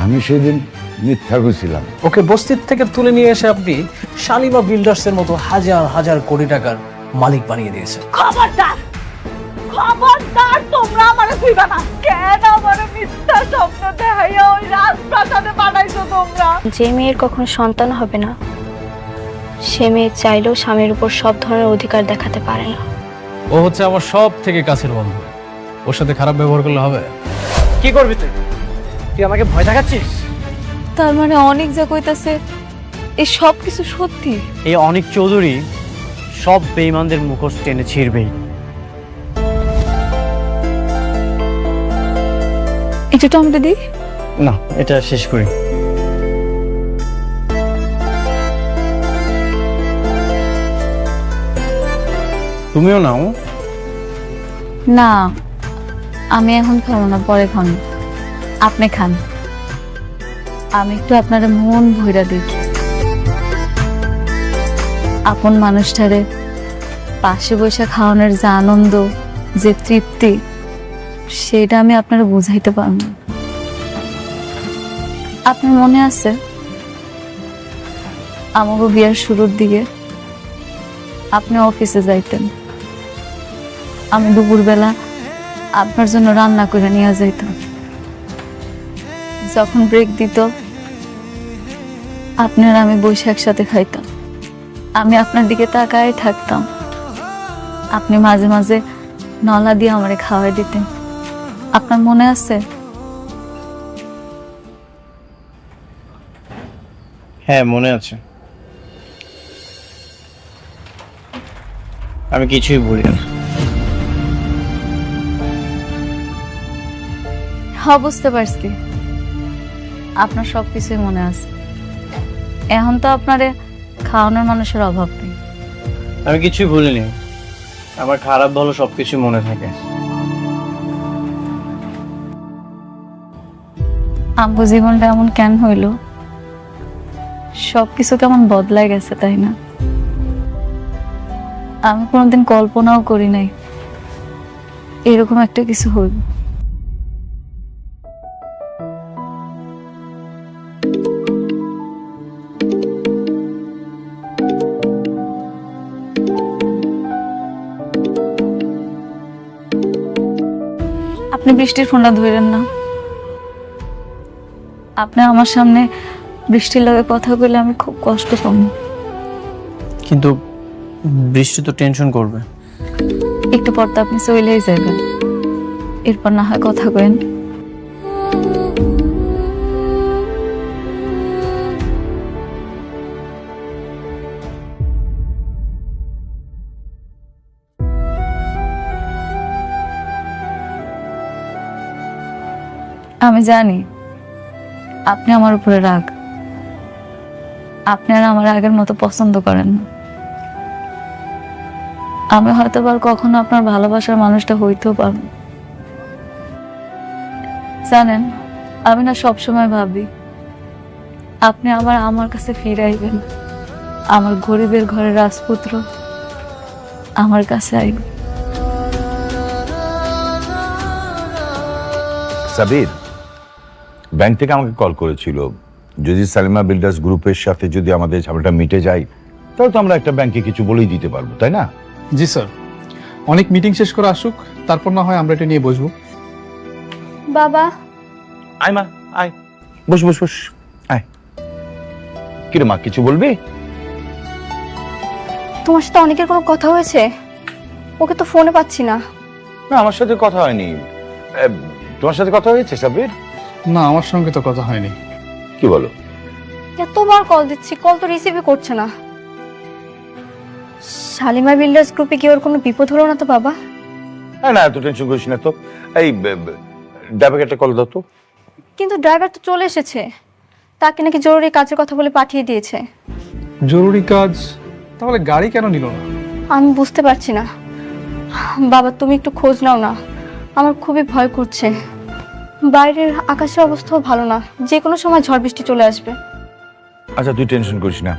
আমি সেদিন মিথ্যা কইছিলাম। ওকে বস্তির থেকে তুলে নিয়ে এসে আপনি শালিমা বিল্ডার্সের মতো হাজার হাজার কোটি টাকার মালিক বানিয়ে দিয়েছেন। খবরদার, খবরদার, তোমরা আমারে কইবা না। কেন আমারে মিথ্যা স্বপ্ন দেখাইয়া ওই রাজপ্রাসাদে বানাইছো তোমরা? যে মেয়ের কখনো সন্তান হবে না, সে মেয়ে চাইলেও স্বামীর উপর সব ধরনের অধিকার দেখাতে পারে না। ও হচ্ছে আমার সব থেকে কাছের বন্ধু, ওর সাথে খারাপ ব্যবহার করলে হবে? কি করবি তুই? তুই আমাকে ভয় দেখাচ্ছিস? তার মানে অনেক যা কইতাছে এই সব কিছু সত্যি? এই অনিক চৌধুরী সব বেঈমানদের মুখোশ টেনে ছিঁড়বেই। একটু টমেটো দি। না, এটা শেষ করি। তুমিও নাও। না, আমি এখন খাবো না, পরে খান। আপনি খান, আমি একটু আপনার মন ভইরা দেখি। আপন মানুষটারে পাশে বসে খাওয়ানোর যে আনন্দ, যে তৃপ্তি, সেটা আমি আপনারা বুঝাইতে পারব না। আপনার মনে আছে আমাকে বিয়ের শুরুর দিকে আপনি অফিসে যাইতেন, আমি দুপুরবেলা আপনার জন্য রান্না করে নিয়ে যাইতাম। যখন ব্রেক দিত আপনার আমি বসে একসাথে খাইতাম। আমি আপনার দিকে তাকায় থাকতাম, আপনি মাঝে মাঝে নলা দিয়ে আমারে খাওয়াই দিতেন। আপনার মনে আছে? হ্যাঁ, মনে আছে। আমি কিছুই বলি না। হ্যাঁ, বুঝতে পারছি, আপনার সবকিছুই মনে আছে। এখন তো আপনারে খাওয়ানোর মানুষের অভাব নেই। আমি কিছুই ভুলিনি। আমার খারাপ ভালো সবকিছু মনে থাকে। আমগো জীবনটা এমন কেন হইল? সবকিছু কেমন বদলাই গেছে, তাই না? আমি কোনোদিন কল্পনাও করি নাই এরকম একটা কিছু হইল। আপনি বৃষ্টির ফোনটা ধরেন না। আপনি আমার সামনে বৃষ্টির লগে কথা বলে আমি খুব কষ্ট পাবো। কিন্তু বৃষ্টি তো টেনশন করবে। একটু পর তো আপনি চলেই যাবেন, এরপর না হয় কথা কইন। আমি জানি আপনি আমার উপরে রাগ, আপনি আর আমার আগের মতো পছন্দ করেন না। আমি হয়তো আর কখনো আপনার ভালোবাসার মানুষটা হইতেও পারব। জানেন, আমি না সবসময় ভাবি আপনি আবার আমার কাছে ফিরে আইবেন, আমার গরিবের ঘরের রাজপুত্র আমার কাছে আইবেন। সাবির ব্যাংক থেকে আমাকে কল করেছিল, যদি সালিমা বিল্ডার্স গ্রুপের সাথে যদি আমাদের ঝামেলাটা মিটে যায় তাহলে তো আমরা একটা ব্যাংকে কিছু বলেই দিতে পারবো, তাই না? জি স্যার, অনেক মিটিং শেষ করে আসুক, তারপর না হয় আমরা এটা নিয়ে বসবো। বাবা, আয় মা, আয়, বস বস বস, আয়। কিরে মা, কিছু বলবি? তোমার সাথে অনেকের কোনো কথা হয়েছে? ওকে তো ফোনে পাচ্ছি না। না, আমার সাথে কথা হয়নি। তোমার সাথে কথা হয়েছে সাবির? না, আমার সঙ্গে তো কথা হয়নি। কি বলো? এতবার কল দিচ্ছি, কল তো রিসিভই করছে না। শালিমা বিল্ডার্স গ্রুপে কি ওর কোনো বিপদ হলো না তো বাবা? না, এত টেনশন করিস না তো। এই ড্রাইভারকে একটা কল দাও তো। কিন্তু ড্রাইভার তো চলে এসেছে, তাকে নাকি জরুরি কাজের কথা বলে পাঠিয়ে দিয়েছে। জরুরি কাজ? তাহলে গাড়ি কেন নিল না? আমি বুঝতে পারছি না বাবা, তুমি একটু খোঁজ নাও না, আমার খুবই ভয় করছে। বাইরের আকাশের অবস্থাও ভালো না, যে কোনো সময় ঝড় বৃষ্টি চলে আসবে। আচ্ছা, তুই টেনশন করিস না।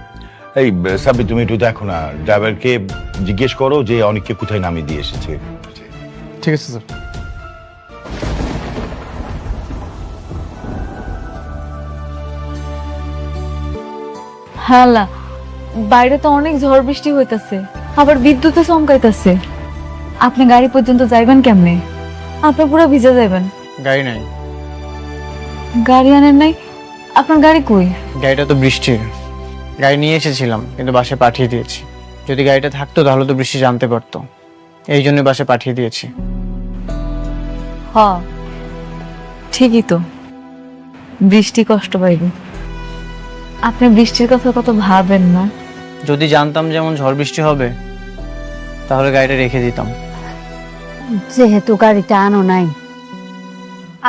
এই সাবির, তুমি একটু দেখো না, ড্রাইভারকে জিজ্ঞেস করো যে অনেককে কোথায় নামিয়ে দিয়ে এসেছে। ঠিক আছে স্যার। হালা, বাইরে তো অনেক ঝড় বৃষ্টি হইতাছে, আবার বিদ্যুৎও চমকাইতাছে। আপনি গাড়ি পর্যন্ত যাইবেন কেমনে? আপনি পুরো ভিজে যাবেন। গাড়ি নাই। গাড়ি আনেন নাই? আপনার গাড়ি কই? গাড়িটা তো বৃষ্টির। গাড়ি নিয়ে এসেছিলাম কিন্তু বাসে পাঠিয়ে দিয়েছি। যদি গাড়িটা থাকতো তাহলে তো বৃষ্টি জানতে পারতো, এই জন্য বাসে পাঠিয়ে দিয়েছি। হ, ঠিকই তো, বৃষ্টি কষ্ট পাইবে। আপনি বৃষ্টির কথা কত ভাবেন না। যদি জানতাম যেমন ঝড় বৃষ্টি হবে তাহলে গাড়িটা রেখে দিতাম। যেহেতু গাড়িটা আনো নাই,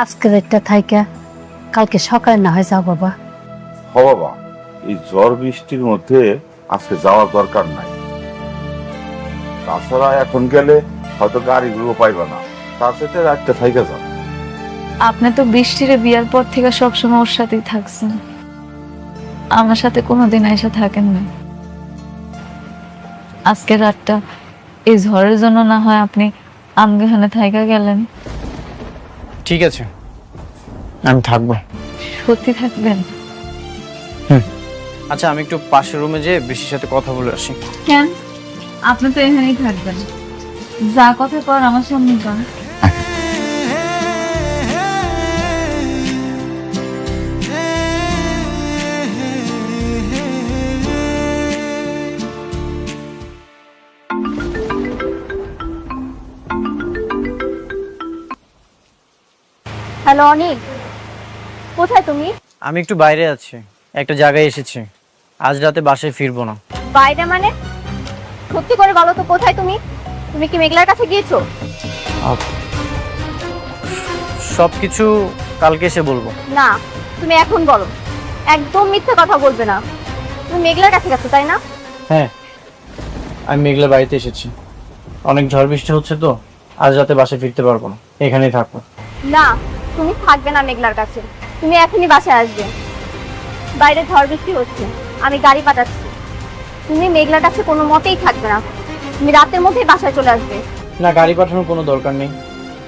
আজকের একটা থাইকা কালকে সকালে না হয় যাও বাবা। হ বাবা, এই ঝড় বৃষ্টির মধ্যে আজকে যাওয়ার দরকার নাই। তাছাড়া এখন গেলে হয়তো গাড়িগুলো পাইবা না, তার সাথে রাতটা থাইকা যাও। আপনি তো বৃষ্টির বিয়ার পর থেকে সবসময় ওর সাথেই থাকছেন, আমার সাথে কোনোদিন এসে থাকেন না। আজকের রাতটা এই ঝড়ের জন্য না হয় আপনি আমগেখানে থাইকা গেলেন। ঠিক আছে, আমি থাকবো। সত্যি থাকবেন? আচ্ছা, আমি একটু পাশের রুমে যেয়ে বৃষ্টির সাথে কথা বলে আসি। কেন? আপনি তো এখানেই থাকবেন, যা কথা কর আমার সামনে কর। হ্যালো অনিক, কোথায় তুমি? আমি একটু বাইরে আছি, একটা জায়গায় এসেছি। আজ রাতে বাসায় ফিরবো না। বাইরে মানে? সত্যি করে বলো তো কোথায় তুমি? তুমি কি মেঘলার কাছে গিয়েছো? সবকিছু কালকে এসে বলবো। না, তুমি এখন বলো, একদম মিথ্যে কথা বলবে না। তুমি মেঘলার কাছে গেছো তাই না? হ্যাঁ, আমি মেঘলা বাড়িতে এসেছি। অনেক ঝড় বৃষ্টি হচ্ছে তো আজ রাতে বাসায় ফিরতে পারবো না, এখানেই থাকবো। না, তুমি থাকবে না মেঘলার কাছে, তুমি এখনই বাসায় আসবে। বাইরে ঝড় বৃষ্টি হচ্ছে, আমি গাড়ি পাঠাচ্ছি। তুমি মেঘলার কাছে কোনো মতেই থাকবে না, তুমি রাতের মধ্যেই বাসায় চলে আসবে। না, গাড়ি পাঠানোর কোনো দরকার নেই।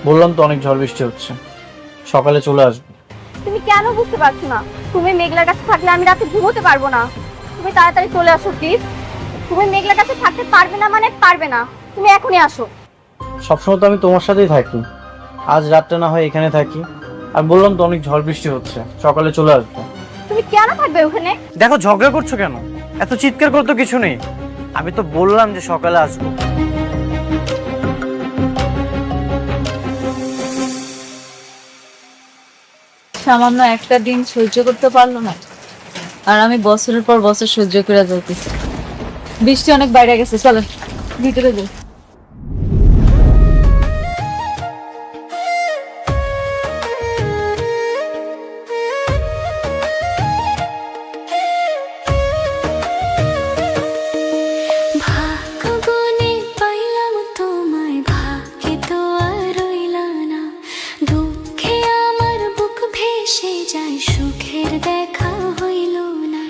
বললাম তো অনেক ঝড় বৃষ্টি হচ্ছে, সকালে চলে আসবো। তুমি কেন বুঝতে পারছো না? তুমি মেঘলার কাছে থাকলে আমি রাতে ঘুমোতে পারবো না। তুমি তাড়াতাড়ি চলে আসো প্লিজ। তুমি মেঘলার কাছে থাকতে পারবে না মানে পারবে না, তুমি এখনই আসো। সবসময় তো আমি তোমার সাথেই থাকি, আজ রাতটা না হয় এখানে থাকি। আর বললাম তো অনেক ঝড় বৃষ্টি হচ্ছে, সকালে চলে আসবো। তুমি কেন থাকবে ওখানে? দেখো, ঝগড়া করছো কেন? এত চিৎকার করতে কিছু নেই। আমি তো বললাম যে সকালে আসবো। সামান্য একটা দিন সহ্য করতে পারলো না, আর আমি বছরের পর বছর সহ্য করে যাইতেছি। বৃষ্টি অনেক বাইরে গেছে, চলো ভিতরে যাই। ভাগ্যগুণে পাইলাম তোমায়, ভাগ্যে তো আর রইলা না। দুঃখে আমার বুক ভেসে যায়, সুখের দেখা হইল না।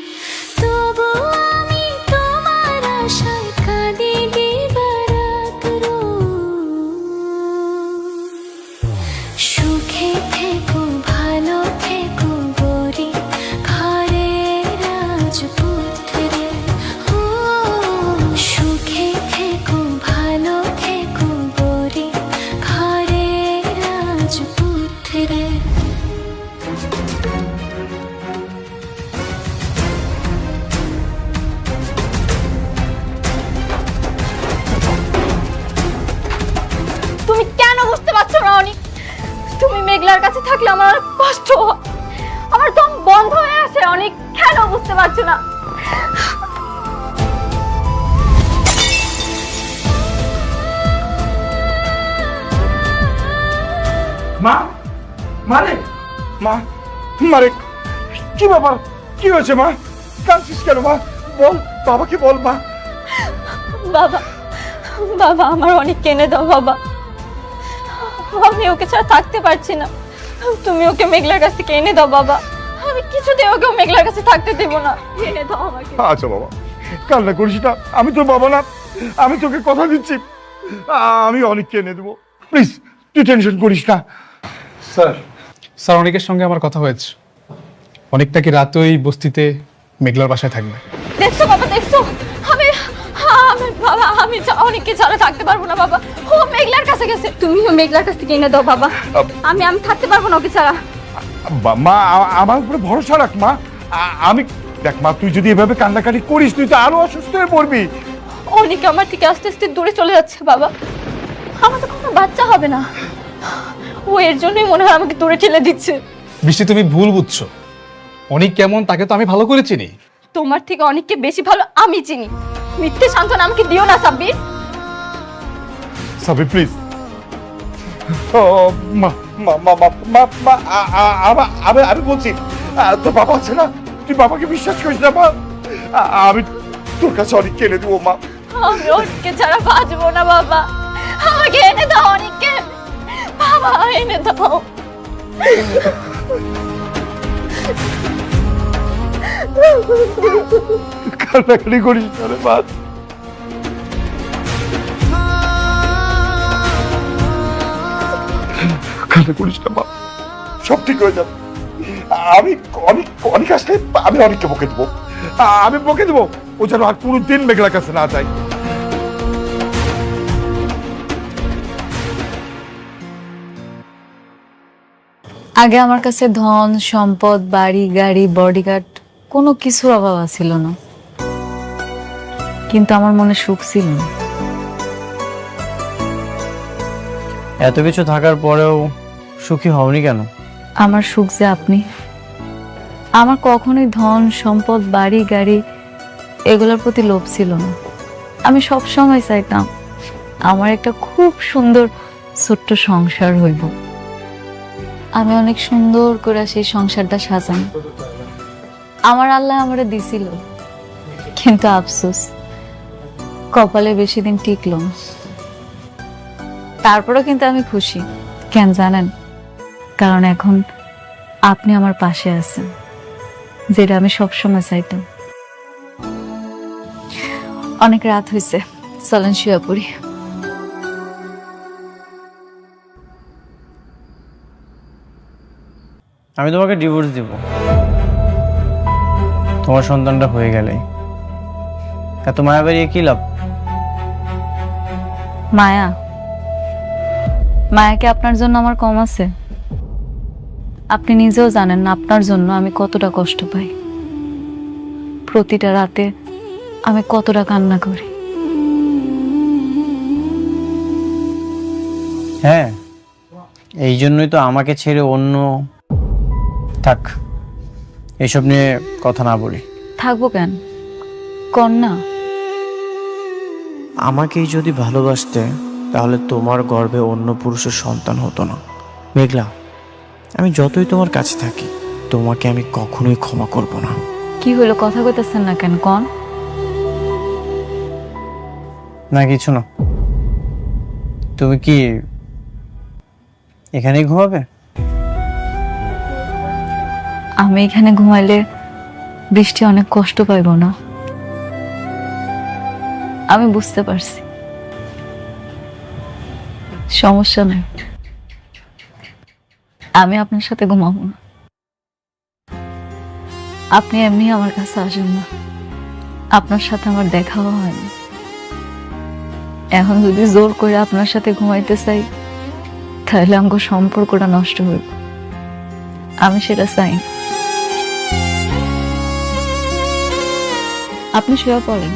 তবু আমি তোমার আশায় কাঁদি দিবারাত রোজ। সুখে থেকো, ভালো থেকো গরি ঘরের রাজপুত্রে। ও সুখে থেকো, ভালো থেকো গরি ঘরের রাজপুত্রে। তুমি কেন বুঝতে পারছো না অনিক? তুমি মেঘলার কাছে থাকলে আমার অনেক কষ্ট হয়, আমার দম বন্ধ হয়ে আসে অনিক। কেন বুঝতে পারছো না? মা, মারে, মা, মারে, কি ব্যাপার? কি হয়েছে মা? কাঁদছিস কেন মা? বল, বাবাকে বল মা। বাবা, বাবা আমার অনেক কেনে দাও বাবা, আমি ওকে ছাড়া থাকতে পারছি না। তুমি ওকে মেঘলার কাছ থেকে এনে দাও বাবা, আমি কিছুতেই ওকে মেঘলার কাছে থাকতে দেব না। এনে দাও আমাকে। আচ্ছা বাবা, কান্না করিস না, আমি তোর বাবা না, আমি তোকে কথা দিচ্ছি, আমি অনেককে এনে দেবো। প্লিজ তুই টেনশন করিস না। স্যার, স্যার অনেকের সঙ্গে আমার কথা হয়েছে, অনেকটা কি রাতে ওই বস্তিতে মেঘলার বাসায় থাকবে। বাবা দেখছো? আমি বাবা আমি অনেককে ছাড়া থাকতে পারবো না বাবা। ও মেঘলার কাছে গেছে, তুমিও মেঘলার কাছ থেকে এনে দাও বাবা। আমি থাকতে পারবো না ওকে ছাড়া। মা আমার উপরে ভরসা রাখ মা। আমি দেখ মা, তুই যদি এভাবে কান্নাকাটি করিস তুই তো আরো অসুস্থ হয়ে পড়বি। অনেক আমার থেকে আস্তে আস্তে দূরে চলে যাচ্ছে বাবা। আমার তো কোনো বাচ্চা হবে না, ও এর জন্যই মনে হয় আমাকে দূরে ঠেলে দিচ্ছে। বৃষ্টি, তুমি ভুল বুঝছো। অনেক কেমন তাকে তো আমি ভালো করে চিনি। তোমার থেকে অনেককে বেশি ভালো আমি চিনি। মিথ্যে সান্ত্বনা আমাকে দিও না সাব্বির। সাবি প্লিজ। মা মা মা মা মা মা আমি বলছি তোর বাবা আছে না, তুই বাবাকে বিশ্বাস করিস না মা। আমি তোর কাছে অনেক এনে দেবো মা। আমি অনেককে ছাড়া বাঁচবো না বাবা। আমাকে এনে দাও অনেককে, বাবা এনে দাও। কান্নাকাটি করিস না রে মা। কান্না করিস না মা, সব ঠিক হয়ে যাবে। আমি অনেক আসলে আমি অনেককে বকে দেবো, আমি বকে দেবো ও যেন আর কোনোদিন মেঘলার কাছে না যায়। আগে আমার কাছে ধন সম্পদ, বাড়ি গাড়ি, বডিগার্ড কোনো কিছুর অভাব ছিল না, কিন্তু আমার মনে সুখ ছিল না। এত কিছু থাকার পরেও সুখী হওনি কেন? আমার সুখ যে আপনি। আমার কখনোই ধন সম্পদ, বাড়ি গাড়ি এগুলোর প্রতি লোভ ছিল না। আমি সব সময় চাইতাম আমার একটা খুব সুন্দর ছোট্ট সংসার হইব। আমি অনেক সুন্দর করে সেই সংসারটা সাজান আমার আল্লাহ আমারে দিছিল, কিন্তু আফসোস কপালে বেশি দিন টিকলো না। তারপরেও কিন্তু আমি খুশি, কেন জানেন? কারণ এখন আপনি আমার পাশে আছেন, যেটা আমি সবসময় চাইতাম। অনেক রাত হয়েছে, চলেন শুয়ে পড়ি। আমি তোমাকে ডিভোর্স দিব তোমার সন্তানটা হয়ে গেলে। এত মায়া বাড়িয়ে কি লাভ? মায়া? মায়া কি আপনার জন্য আমার কম আছে? আপনি নিজেও জানেন না আপনার জন্য আমি কতটা কষ্ট পাই। প্রতিটা রাতে আমি কতটা কান্না করি। হ্যাঁ, এই জন্যই তো আমাকে ছেড়ে অন্য। থাক, এসব নিয়ে কথা না বলি। থাকবো কেন, কর না। আমাকেই যদি ভালোবাসতে তাহলে তোমার গর্ভে অন্য পুরুষের সন্তান হতো না। মেঘলা, আমি যতই তোমার কাছে থাকি তোমাকে আমি কখনোই ক্ষমা করব না। কি হলো, কথা কইতেছেন না কেন? কন। না কিছু না। তুমি কি এখানেই ঘুমাবে? আমি এখানে ঘুমাইলে বৃষ্টি অনেক কষ্ট পাইব না? আমি বুঝতে পারছি, সমস্যা নেই। আমি আপনার সাথে ঘুমাবো না। আপনি এমনি আমার কাছে আসেন না, আপনার সাথে আমার দেখাও হয়নি। এখন যদি জোর করে আপনার সাথে ঘুমাইতে চাই তাহলে আমার সম্পর্কটা নষ্ট হইব। আমি সেটা চাই না। আপনি শুয়ে পড়েন,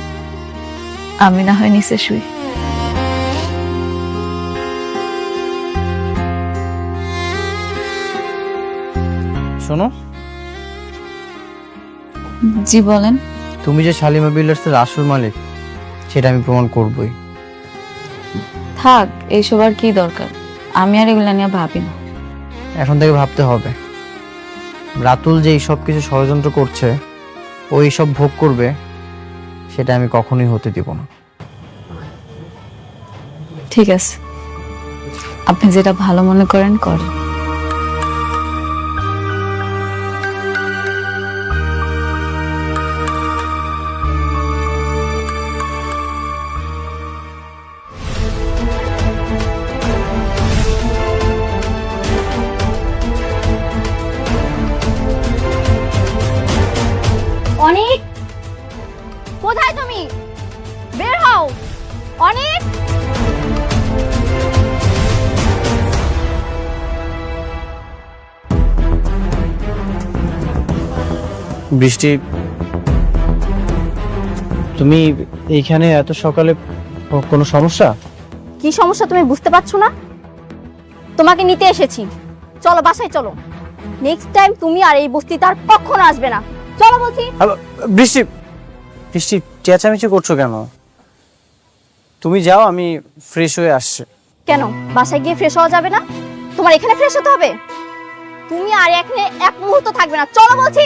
আমি না হয় নিচে শুই। শোনো, জি বলেন। তুমি যে শালিমা বিল্ডার্সের আসল মালিক সেটা আমি প্রমাণ করবই। থাক, এইসব আর কি দরকার, আমি আর এগুলা নিয়ে ভাবি না। এখন থেকে ভাবতে হবে। রাতুল যে সব কিছু ষড়যন্ত্র করছে, ও সব ভোগ করবে, সেটা আমি কখনোই হতে দিব না। ঠিক আছে, আপনি যেটা ভালো মনে করেন করেন। অনেক বৃষ্টি, তুমি এইখানে এত সকালে কোনো সমস্যা? কি সমস্যা তুমি বুঝতে পারছো না? তোমাকে নিতে এসেছি, চলো বাসায় চলো। নেক্সট টাইম তুমি আর এই বস্তিতে আর কখনো আসবে না। চলো বলছি। বৃষ্টি, বৃষ্টি চেঁচামেচি করছো কেন? তুমি যাও, আমি ফ্রেশ হয়ে আসছি। কেন বাসায় গিয়ে ফ্রেশ হওয়া যাবে না? তোমার এখানে ফ্রেশ হতে হবে। তুমি আর এখানে এক মুহূর্ত থাকবে না, চলো বলছি।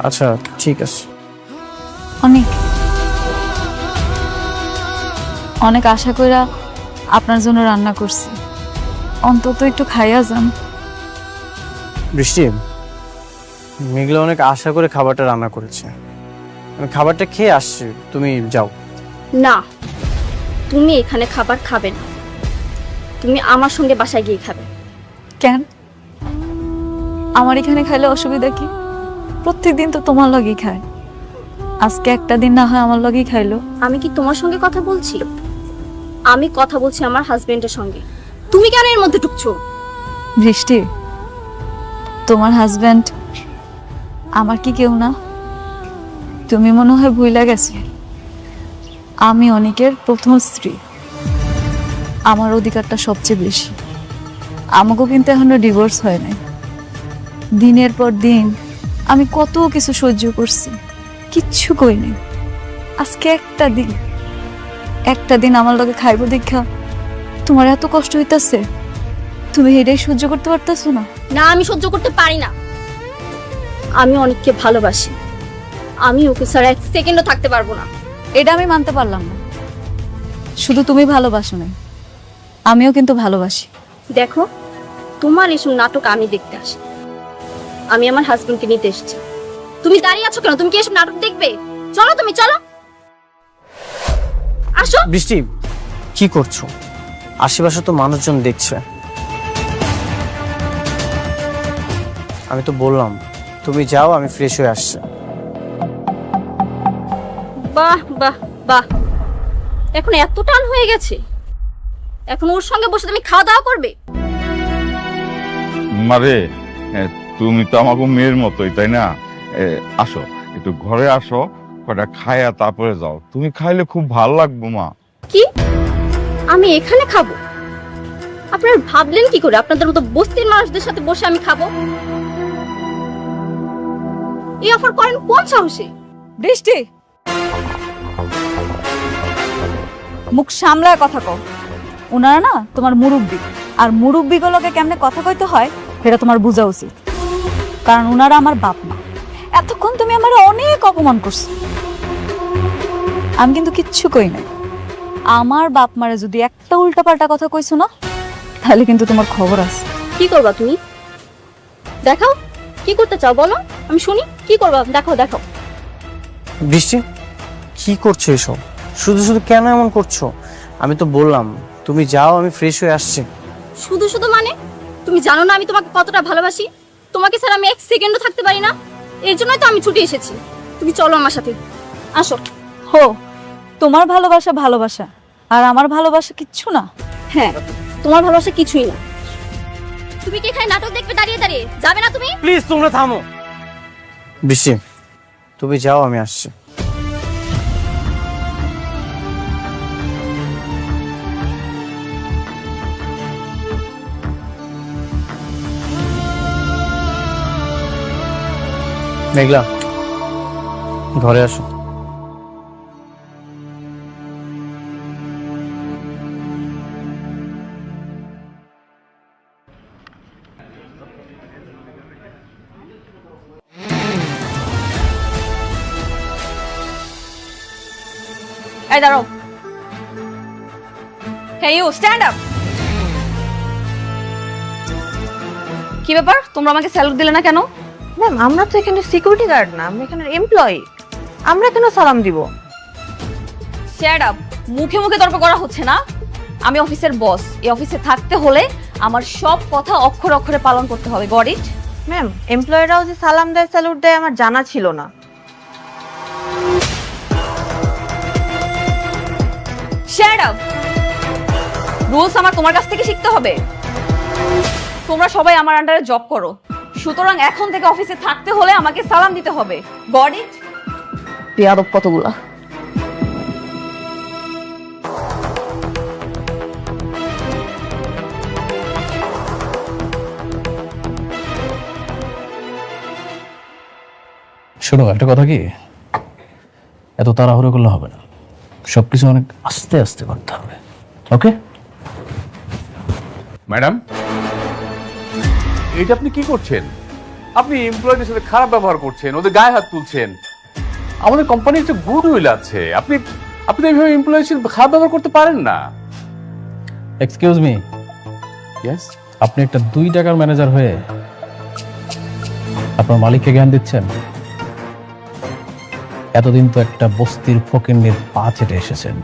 আচ্ছা ঠিক আছে। অনেক অনেক আশা কইরা আপনার জন্য রান্না করছি, অন্তত একটু খাইয়া যান। বৃষ্টি, মেঘলা অনেক আশা করে খাবারটা রান্না করেছে, আমি খাবারটা খেয়ে আসছি, তুমি যাও। না, তুমি এখানে খাবার খাবে না, তুমি আমার সঙ্গে বাসায় গিয়ে খাবে। কেন? আমার এখানে খাইলে অসুবিধা কি? প্রত্যেকদিন তো তোমার লগেই খায়, আজকে একটা দিন না হয় আমার লগেই খাইলো। আমি কি তোমার সঙ্গে কথা বলছি? আমি কথা বলছি আমার হাজবেন্ডের সঙ্গে। তুমি কেন এর মধ্যে ঢুকছো? বৃষ্টি, তোমার হাজবেন্ড আমার কি কেউ না? তুমি মনে হয় ভুইলা গেছো, আমি অনেকের প্রথম স্ত্রী, আমার অধিকারটা সবচেয়ে বেশি। আমাকেও কিন্তু এখনো ডিভোর্স হয় নাই। দিনের পর দিন আমি কত কিছু সহ্য করছি, কিচ্ছু কই নাই। আজকে একটা দিন আমার লগে খাইব দেখা তোমার এত কষ্ট হইতাছে, তুমি এটাই সহ্য করতে পারতেছো না? না, আমি সহ্য করতে পারি না। আমি অনেককে ভালোবাসি, আমি ওকে ছাড়া এক সেকেন্ডও থাকতে পারবো না। এটা আমি মানতে পারলাম না। শুধু তুমি ভালোবাসো না, আমিও কিন্তু ভালোবাসি। দেখো, তোমার এসব নাটক আমি দেখতে আসি, আমি আমার হাজবেন্ডকে নিতে এসেছি। তুমি দাঁড়িয়ে আছো কেন? তুমি কি এসব নাটক দেখবে? চলো, তুমি চলো, আসো। বৃষ্টি, কি করছো? আশেপাশে তো মানুষজন দেখছে। আমি তো বললাম তুমি যাও, আমি ফ্রেশ হয়ে আসছি। বাহ বাহ বাহ, এখন এত টান হয়ে গেছে, এখন ওর সঙ্গে বসে তুমি খাওয়া দাওয়া করবে? মারে, তুমি তো আমাকে মেয়ের মতোই, তাই না? আসো, একটু ঘরে আসো, কটা খায়া তারপরে যাও। তুমি খাইলে খুব ভালো লাগবে মা। কি? আমি এখানে খাবো? আপনারা ভাবলেন কি করে আপনাদের মতো বস্তির মানুষদের সাথে বসে আমি খাবো? এই অফার করেন কোন সাহসে? বৃষ্টি, মুখ সামলায় কথা কও। ওনারা না তোমার মুরব্বি, আর মুরব্বিগুলোকে কেমনে কথা কইতে হয় সেটা তোমার বোঝা উচিত, কারণ ওনারা আমার বাপ মা। এতক্ষণ তুমি আমার অনেক অপমান করছো, আমি কিন্তু কিচ্ছু কই নাই। আমার বাপ মারে যদি একটা উল্টাপাল্টা কথা কইছো না, তাহলে কিন্তু তোমার খবর আছে। কি করবা তুমি? দেখাও, কি করতে চাও বলো, আমি শুনি। কি করবা? দেখাও দেখাও। বৃষ্টি, কি করছো এসব? শুধু শুধু কেন এমন করছো? আমি তো বললাম তুমি যাও, আমি ফ্রেশ হয়ে আসছি। শুধু শুধু মানে? তুমি জানো না আমি তোমাকে কতটা ভালোবাসি? তোমাকে ছাড়া আমি এক সেকেন্ডও থাকতে পারি না। এর জন্যই তো আমি ছুটে এসেছি। তুমি চলো আমার সাথে, আসো। হো, তোমার ভালোবাসা ভালোবাসা, আর আমার ভালোবাসা কিচ্ছু না। হ্যাঁ, তোমার ভালোবাসা কিছুই না। তুমি কি এখানে নাটক দেখবে দাঁড়িয়ে দাঁড়িয়ে? যাবে না তুমি? প্লিজ তোমরা থামো। বৃষ্টি, তুমি যাও, আমি আসছি। মেঘলা, ঘরে আসো। এই দাঁড়াও। Hey you, stand up. কি ব্যাপার, তোমরা আমাকে স্যালুট দিলে না কেন? ম্যাম, আমরা তো এখানে সিকিউরিটি গার্ড না, আমরা এখানে এমপ্লয়ি, আমরা কেন সালাম দিব? Shut up. মুখে মুখে তর্ক করা হচ্ছে না। আমি অফিসের বস, এই অফিসে থাকতে হলে আমার সব কথা অক্ষরে অক্ষরে পালন করতে হবে। Got it? ম্যাম, এমপ্লয়িরাও যে সালাম দেয় স্যালুট দেয় আমার জানা ছিল না। Shut up. রুলস আমার তোমার কাছ থেকে শিখতে হবে। তোমরা সবাই আমার আন্ডারে জব করো, সুতরাং এখন থেকে অফিসে থাকতে হলে আমাকে সালাম দিতে হবে। Got it? বেয়াদব কতগুলা। শোনো, একটা কথা কি, এত তাড়াহুড়ো করলে হবে না, সবকিছু অনেক আস্তে আস্তে করতে হবে। ওকে ম্যাডাম, এটা আপনি কি করছেন? আপনি এমপ্লয়ীদের সাথে খারাপ ব্যবহার করছেন, ওদের গায়ে হাত তুলছেন। আমাদের কোম্পানির একটা গুড উইল আছে, আপনি আপনি এইভাবে এমপ্লয়ীর সাথে খারাপ ব্যবহার করতে পারেন না। এক্সকিউজ মি, ইয়েস, আপনি একটা 2 টাকার ম্যানেজার হয়ে আপনার মালিককে জ্ঞান দিচ্ছেন? এতদিন তো একটা বস্তির ফকিন্নির পা চেটে এসেছেন,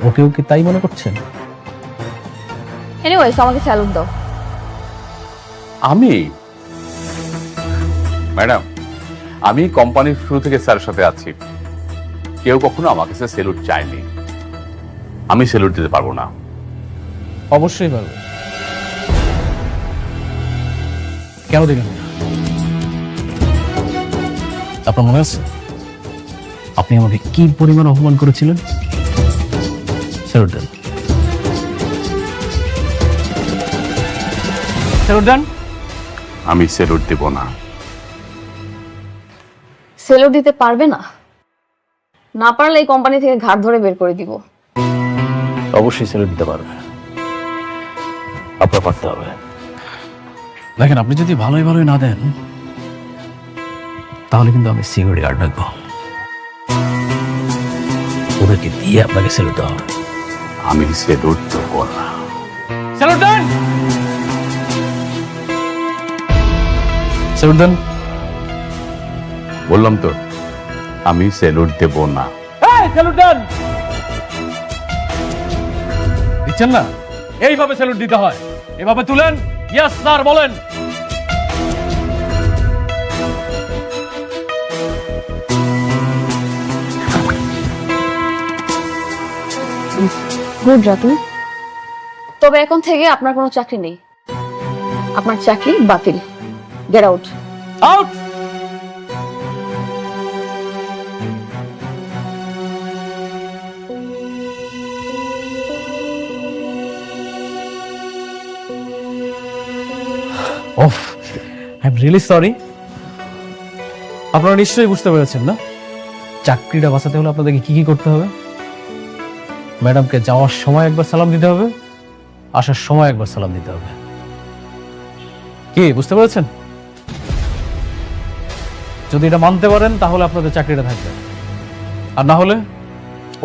ওকেও কি তাই মনে করছেন? এনিওয়েজ, আমাকে স্যালুট দাও। আমি ম্যাডাম, আমি কোম্পানির শুরু থেকে স্যারের সাথে আছি, কেউ কখনো আমাকে স্যালুট চায়নি, আমি স্যালুট দিতে পারবো না। অবশ্যই পারবে। কেন দিলেন? আপনার মনে আছে আপনি আমাকে কি পরিমাণ অপমান করেছিলেন? স্যালুট দেন, স্যালুট দেন। আমি স্যালুট দেব না। স্যালুট দিতে পারবে না? না পারলে এই কোম্পানি থেকে ঘাট ধরে বের করে দিব। অবশ্যই স্যালুট দিতে পারবে, আপনার পারতে হবে। দেখেন, আপনি যদি ভালোই ভালোই না দেন তাহলে কিন্তু আমি সিকিউরিটি গার্ড রাখবো, ওদেরকে দিয়ে আপনাকে স্যালুট দেওয়া হবে। আমি স্যালুট দেব না। স্যালুট দেন, স্যালুট দেন। বললাম তো, আমি স্যালুট দেব না। স্যালুট দেন। দিচ্ছেন না? এইভাবে স্যালুট দিতে হয়, এভাবে তুলেন, ইয়েস স্যার বলেন। গুড রাতুল, তবে এখন থেকে আপনার কোনো চাকরি নেই, আপনার চাকরি বাতিল। Get out. Out. Of, I am really sorry. আপনারা নিশ্চয়ই বুঝতে পেরেছেন না, চাকরিটা বাঁচাতে হলে আপনাদেরকে কি কি করতে হবে? ম্যাডামকে যাওয়ার সময় একবার সালাম দিতে হবে, আসার সময় একবার সালাম দিতে হবে। কি বুঝতে পেরেছেন? যদি এটা মানতে পারেন তাহলে আপনাদের চাকরিটা থাকবে, আর না হলে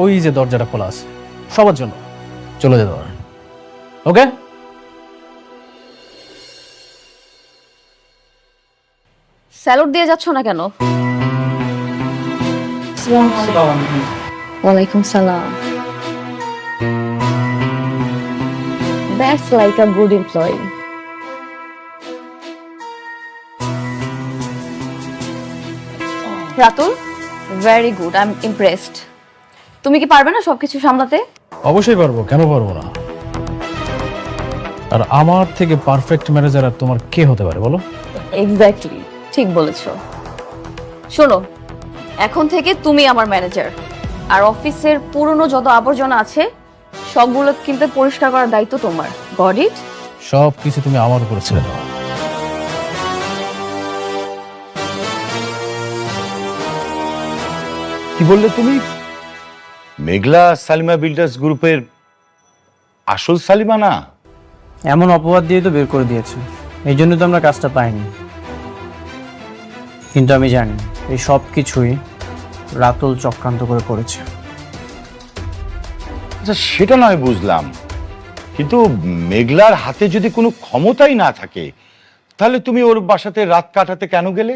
ওই যে দরজাটা খোলা আছে সবার জন্য, চলে যেতে পারেন। ওকে? স্যালুট দিয়ে যাচ্ছ না কেন? ওয়ালাইকুম সালাম। That's like a good employee. Ratul, very good, I am impressed. তুমি কি পারবে না সবকিছু সামলাতে? অবশ্যই পারবো, কেন পারবো না? আর আমার থেকে পারফেক্ট ম্যানেজার আর তোমার কে হতে পারে বলো? এক্স্যাক্টলি, ঠিক বলেছো। শোনো, এখন থেকে তুমি আমার ম্যানেজার, আর অফিসের পুরনো যত আবর্জনা আছে সবগুলো কিন্তু পরিষ্কার করার দায়িত্ব তোমার। Got it? সব কিছু তুমি আমার উপরে ছেড়ে দাও। কি বললে তুমি? মেঘলা সালিমা বিল্ডার্স গ্রুপের আসল সালিমা না? এমন অপবাদ দিয়ে তো বের করে দিয়েছে, এই জন্য তো আমরা কাজটা পাইনি। কিন্তু আমি জানি এই সব কিছুই রাতুল চক্রান্ত করে করেছে। আচ্ছা, সেটা নয় বুঝলাম, কিন্তু মেঘলার হাতে যদি কোনো ক্ষমতাই না থাকে তাহলে তুমি ওর বাসাতে রাত কাটাতে কেন গেলে?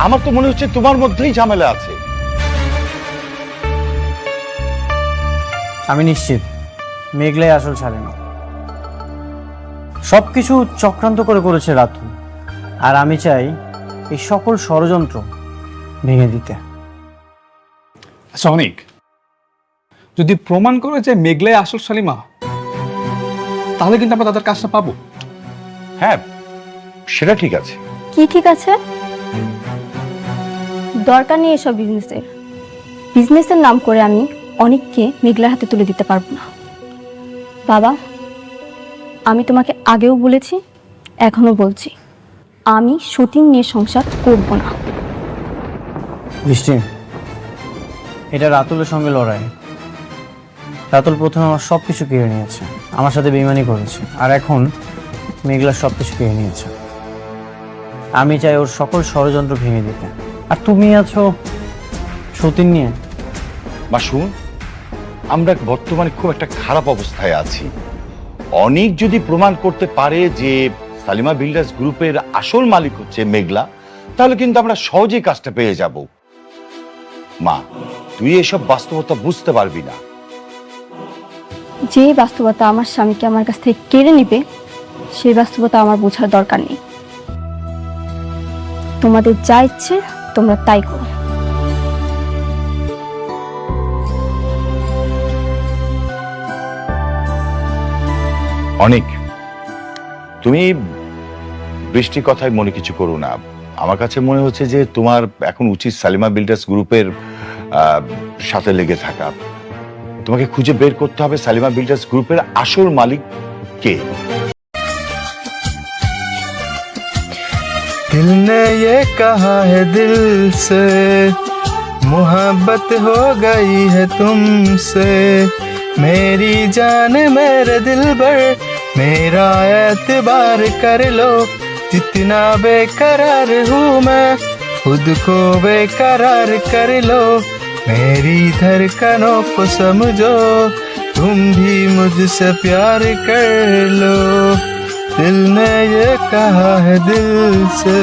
আমার তো মনে হচ্ছে তোমার মধ্যেই ঝামেলা আছে। আমি নিশ্চিত মেঘলাই আসল ছাড়ে না, সবকিছু চক্রান্ত করে করেছে রাতুল, আর আমি চাই এই সকল ষড়যন্ত্র ভেঙে দিতে। আচ্ছা অনেক, যদি প্রমাণ করে যে মেঘলাই আসল সালিমা, তাহলে কিন্তু আমরা তাদের কাজটা পাবো। হ্যাঁ, সেটা ঠিক আছে। কি ঠিক আছে? দরকার নেই এসব বিজনেসের নাম করে আমি অনেককে মেঘলার হাতে তুলে দিতে পারবো না। বাবা, আমি তোমাকে আগেও বলেছি, এখনো বলছি, আমি সতীন নিয়ে সংসার করব না। বৃষ্টি, এটা রাতুলের সঙ্গে লড়াই। রাতুল প্রথমে আমার সব কিছু কেড়ে নিয়েছে, আমার সাথে বেইমানি করেছে, আর এখন মেঘলা সব কিছু কেড়ে নিয়েছে। আমি চাই ওর সকল ষড়যন্ত্র ভেঙে দিতে, আর তুমি আছো সতীন নিয়ে। মা শুন, আমরা বর্তমানে খুব একটা খারাপ অবস্থায় আছি। অনেক যদি প্রমাণ করতে পারে যে সালিমা বিল্ডার্স গ্রুপের আসল মালিক হচ্ছে মেঘলা, তাহলে কিন্তু আমরা সহজেই কাজটা পেয়ে যাব। মা, তুই এসব বাস্তবতা বুঝতে পারবি না। যে বাস্তবতা আমার স্বামীকে আমার কাছ থেকে কেড়ে নিবে, সেই বাস্তবতা আমার বোঝার দরকার নেই। তোমাদের যা ইচ্ছে তোমরা তাই করো। অনেক, তুমি বৃষ্টির কথায় মনে কিছু করো না। আমার কাছে মনে হচ্ছে যে তোমার এখন উচিত সালিমা বিল্ডার্স গ্রুপের সাথে লেগে থাকা। তোমাকে খুঁজে বের করতে হবে সালিমা বিল্ডার্স গ্রুপের আসল মালিক কে। दिल ने ये कहा है दिल से मोहब्बत हो गई है तुमसे मेरी जान मेरे दिल भर मेरा एतबार कर लो जितना बेकरार हूँ मैं खुद को बेकरार कर लो मेरी धड़कनों को समझो तुम भी मुझसे प्यार कर लो दिल ने ये कहा है दिल से।